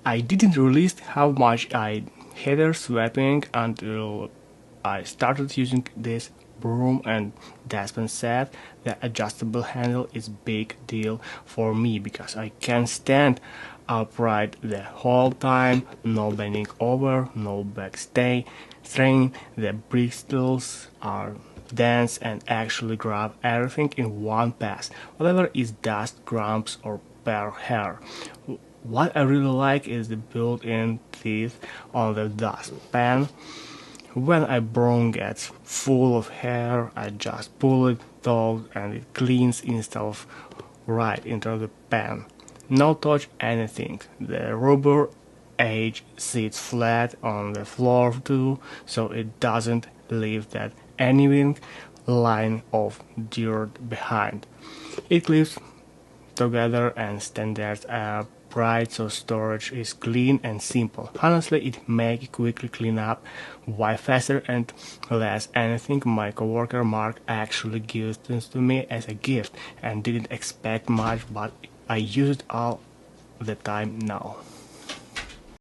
I didn't realize how much I hated sweeping until I started using this broom and dustpan set. The adjustable handle is big deal for me because I can't stand upright the whole time, no bending over, no back strain. The bristles are dense and actually grab everything in one pass, whatever is dust, crumbs, or bare hair. What I really like is the built-in teeth on the dustpan. When a broom gets full of hair, I just pull it out and it cleans instead of right into the pan. No touch anything. The rubber edge sits flat on the floor too, so it doesn't leave that uneven line of dirt behind. It clips together and stands upright, so storage is clean and simple. Honestly, it makes quickly clean up way faster and less anything. My coworker Mark actually gives this to me as a gift and didn't expect much, but I use it all the time now.